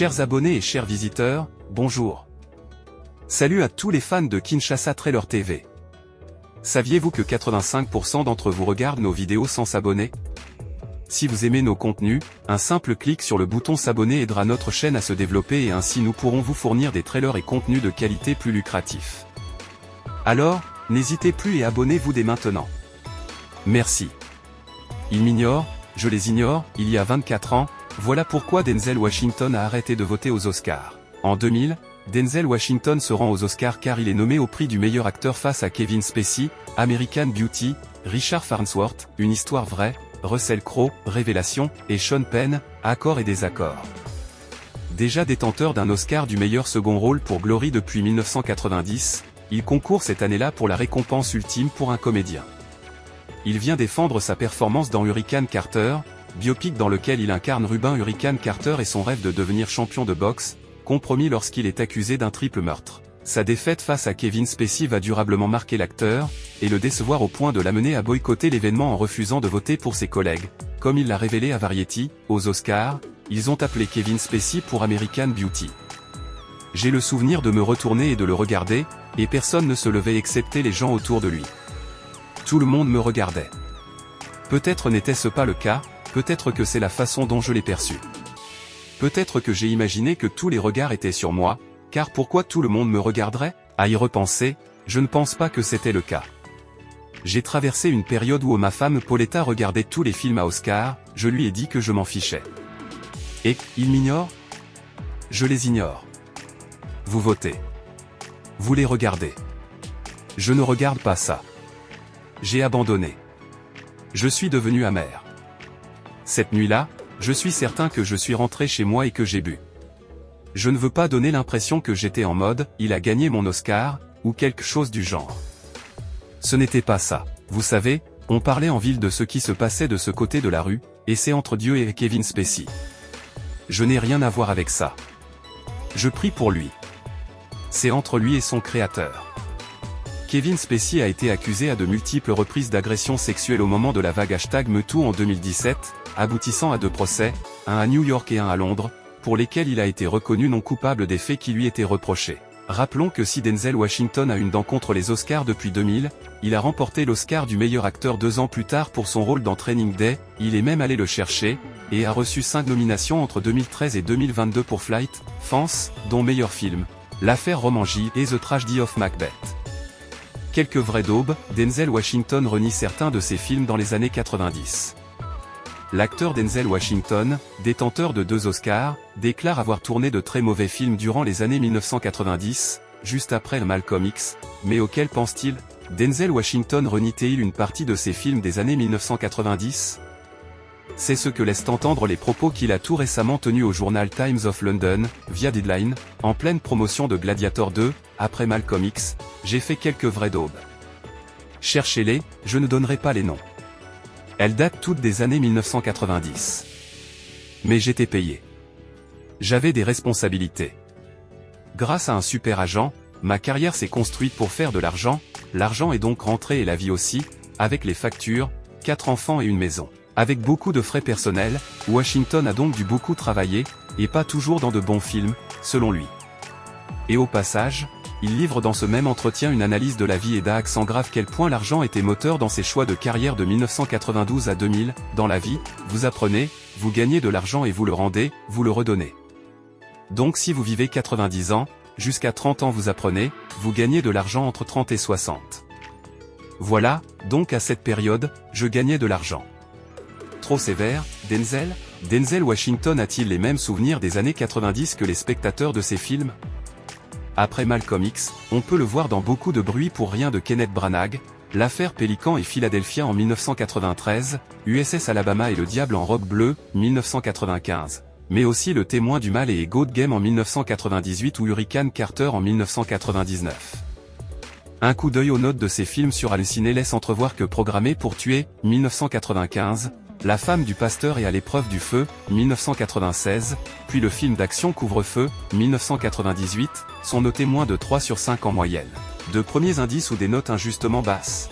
Chers abonnés et chers visiteurs, bonjour. Salut à tous les fans de Kinshasa Trailer TV. Saviez-vous que 85% d'entre vous regardent nos vidéos sans s'abonner? Si vous aimez nos contenus, un simple clic sur le bouton s'abonner aidera notre chaîne à se développer et ainsi nous pourrons vous fournir des trailers et contenus de qualité plus lucratifs. Alors, n'hésitez plus et abonnez-vous dès maintenant. Merci. Ils m'ignorent, je les ignore, il y a 24 ans, voilà pourquoi Denzel Washington a arrêté de voter aux Oscars. En 2000, Denzel Washington se rend aux Oscars car il est nommé au prix du meilleur acteur face à Kevin Spacey, American Beauty, Richard Farnsworth, Une histoire vraie, Russell Crowe, Révélation, et Sean Penn, Accords et désaccords. Déjà détenteur d'un Oscar du meilleur second rôle pour Glory depuis 1990, il concourt cette année-là pour la récompense ultime pour un comédien. Il vient défendre sa performance dans Hurricane Carter, biopic dans lequel il incarne Rubin Hurricane Carter et son rêve de devenir champion de boxe, compromis lorsqu'il est accusé d'un triple meurtre. Sa défaite face à Kevin Spacey va durablement marquer l'acteur, et le décevoir au point de l'amener à boycotter l'événement en refusant de voter pour ses collègues. Comme il l'a révélé à Variety, aux Oscars, ils ont appelé Kevin Spacey pour American Beauty. J'ai le souvenir de me retourner et de le regarder, et personne ne se levait excepté les gens autour de lui. Tout le monde me regardait. Peut-être n'était-ce pas le cas, peut-être que c'est la façon dont je l'ai perçu. Peut-être que j'ai imaginé que tous les regards étaient sur moi, car pourquoi tout le monde me regarderait? À y repenser, je ne pense pas que c'était le cas. J'ai traversé une période où ma femme Pauletta regardait tous les films à Oscar, je lui ai dit que je m'en fichais. Et, ils m'ignorent? Je les ignore. Vous votez. Vous les regardez. Je ne regarde pas ça. J'ai abandonné. Je suis devenu amer. Cette nuit-là, je suis certain que je suis rentré chez moi et que j'ai bu. Je ne veux pas donner l'impression que j'étais en mode « il a gagné mon Oscar » ou quelque chose du genre. Ce n'était pas ça. Vous savez, on parlait en ville de ce qui se passait de ce côté de la rue, et c'est entre Dieu et Kevin Spacey. Je n'ai rien à voir avec ça. Je prie pour lui. C'est entre lui et son créateur. Kevin Spacey a été accusé à de multiples reprises d'agression sexuelle au moment de la vague #MeToo en 2017, aboutissant à 2 procès, un à New York et un à Londres, pour lesquels il a été reconnu non coupable des faits qui lui étaient reprochés. Rappelons que si Denzel Washington a une dent contre les Oscars depuis 2000, il a remporté l'Oscar du meilleur acteur 2 ans plus tard pour son rôle dans Training Day, il est même allé le chercher, et a reçu 5 nominations entre 2013 et 2022 pour Flight, Fence, dont meilleur film, L'affaire Romanji et The Tragedy of Macbeth. Quelques vraies daubes, Denzel Washington renie certains de ses films dans les années 90. L'acteur Denzel Washington, détenteur de 2 Oscars, déclare avoir tourné de très mauvais films durant les années 1990, juste après Malcolm X, mais auquel pense-t-il? Denzel Washington renie-t-il une partie de ses films des années 1990? C'est ce que laissent entendre les propos qu'il a tout récemment tenus au journal Times of London, via Deadline, en pleine promotion de Gladiator 2, après Malcolm X, j'ai fait quelques vraies daubes. Cherchez-les, je ne donnerai pas les noms. Elles datent toutes des années 1990. Mais j'étais payé. J'avais des responsabilités. Grâce à un super agent, ma carrière s'est construite pour faire de l'argent est donc rentré et la vie aussi, avec les factures, 4 enfants et une maison. Avec beaucoup de frais personnels, Washington a donc dû beaucoup travailler, et pas toujours dans de bons films, selon lui. Et au passage, il livre dans ce même entretien une analyse de la vie et d'accent grave quel point l'argent était moteur dans ses choix de carrière de 1992 à 2000, dans la vie, vous apprenez, vous gagnez de l'argent et vous le rendez, vous le redonnez. Donc si vous vivez 90 ans, jusqu'à 30 ans vous apprenez, vous gagnez de l'argent entre 30 et 60. Voilà, donc à cette période, je gagnais de l'argent. Trop sévère, Denzel? Denzel Washington a-t-il les mêmes souvenirs des années 90 que les spectateurs de ses films? Après Malcolm X, on peut le voir dans beaucoup de bruit pour rien de Kenneth Branagh, L'affaire Pélican et Philadelphia en 1993, USS Alabama et le Diable en robe bleue, 1995. Mais aussi Le Témoin du mal et Good Game en 1998 ou Hurricane Carter en 1999. Un coup d'œil aux notes de ces films sur Allociné laisse entrevoir que Programmé pour tuer, 1995, La femme du pasteur et à l'épreuve du feu, 1996, puis le film d'action Couvre-feu, 1998, sont notés moins de 3 sur 5 en moyenne. De premiers indices ou des notes injustement basses.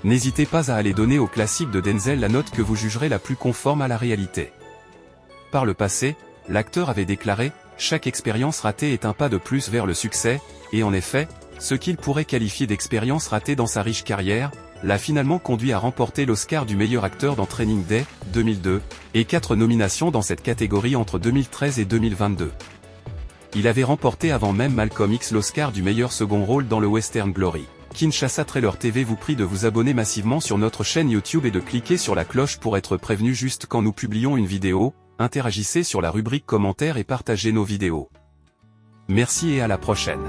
N'hésitez pas à aller donner au classique de Denzel la note que vous jugerez la plus conforme à la réalité. Par le passé, l'acteur avait déclaré « Chaque expérience ratée est un pas de plus vers le succès », et en effet, ce qu'il pourrait qualifier d'expérience ratée dans sa riche carrière, l'a finalement conduit à remporter l'Oscar du meilleur acteur dans Training Day, 2002, et 4 nominations dans cette catégorie entre 2013 et 2022. Il avait remporté avant même Malcolm X l'Oscar du meilleur second rôle dans le western Glory. Kinshasa Trailer TV vous prie de vous abonner massivement sur notre chaîne YouTube et de cliquer sur la cloche pour être prévenu juste quand nous publions une vidéo, interagissez sur la rubrique commentaires et partagez nos vidéos. Merci et à la prochaine.